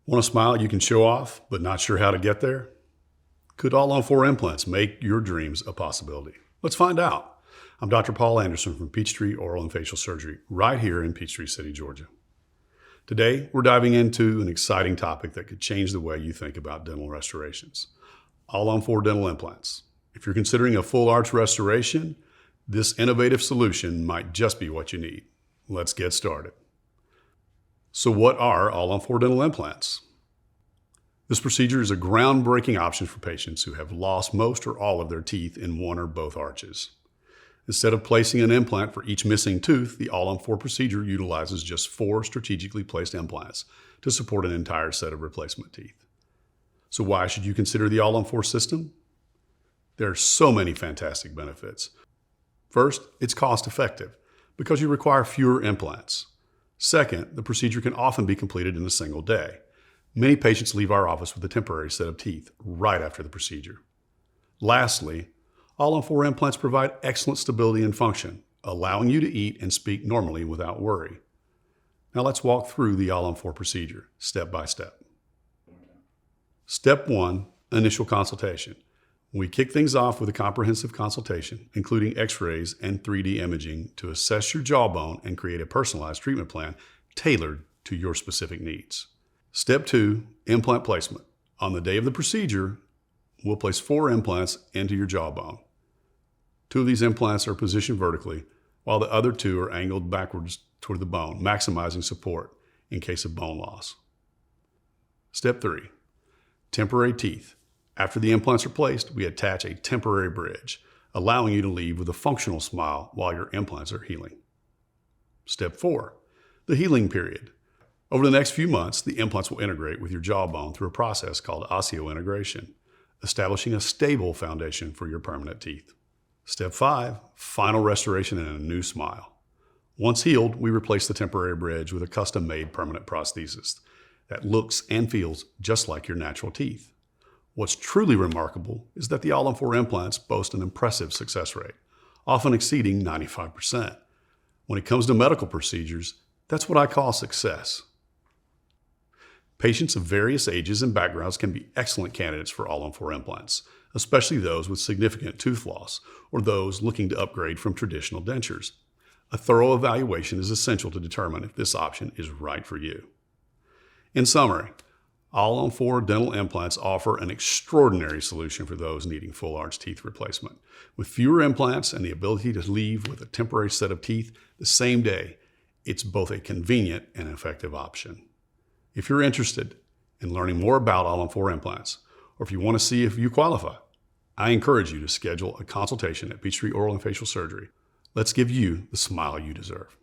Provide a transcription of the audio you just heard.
Want a smile you can show off, but not sure how to get there? Could All-On-4 implants make your dreams a possibility? Let's find out. I'm Dr. Paul Anderson from Peachtree Oral and Facial Surgery, right here in Peachtree City, Georgia. Today, we're diving into an exciting topic that could change the way you think about dental restorations. All-On-4 dental implants. If you're considering a full arch restoration, this innovative solution might just be what you need. Let's get started. So what are All-On-4 dental implants? This procedure is a groundbreaking option for patients who have lost most or all of their teeth in one or both arches. Instead of placing an implant for each missing tooth, the All-On-4 procedure utilizes just 4 strategically placed implants to support an entire set of replacement teeth. So why should you consider the All-On-4 system? There are so many fantastic benefits. First, it's cost-effective because you require fewer implants. Second, the procedure can often be completed in a single day. Many patients leave our office with a temporary set of teeth right after the procedure. Lastly, All-On-4 implants provide excellent stability and function, allowing you to eat and speak normally without worry. Now let's walk through the All-On-4 procedure, step by step. Step 1, initial consultation. We kick things off with a comprehensive consultation, including x-rays and 3D imaging to assess your jawbone and create a personalized treatment plan tailored to your specific needs. Step 2, implant placement. On the day of the procedure, we'll place 4 implants into your jawbone. 2 of these implants are positioned vertically, while the other 2 are angled backwards toward the bone, maximizing support in case of bone loss. Step 3, temporary teeth. After the implants are placed, we attach a temporary bridge, allowing you to leave with a functional smile while your implants are healing. Step 4, the healing period. Over the next few months, the implants will integrate with your jawbone through a process called osseointegration, establishing a stable foundation for your permanent teeth. Step 5, final restoration and a new smile. Once healed, we replace the temporary bridge with a custom-made permanent prosthesis that looks and feels just like your natural teeth. What's truly remarkable is that the All-On-4 implants boast an impressive success rate, often exceeding 95%. When it comes to medical procedures, that's what I call success. Patients of various ages and backgrounds can be excellent candidates for All-On-4 implants, especially those with significant tooth loss or those looking to upgrade from traditional dentures. A thorough evaluation is essential to determine if this option is right for you. In summary, All-On-4 dental implants offer an extraordinary solution for those needing full arch teeth replacement. With fewer implants and the ability to leave with a temporary set of teeth the same day, it's both a convenient and effective option. If you're interested in learning more about All-On-4 implants, or if you want to see if you qualify, I encourage you to schedule a consultation at Peachtree Oral and Facial Surgery. Let's give you the smile you deserve.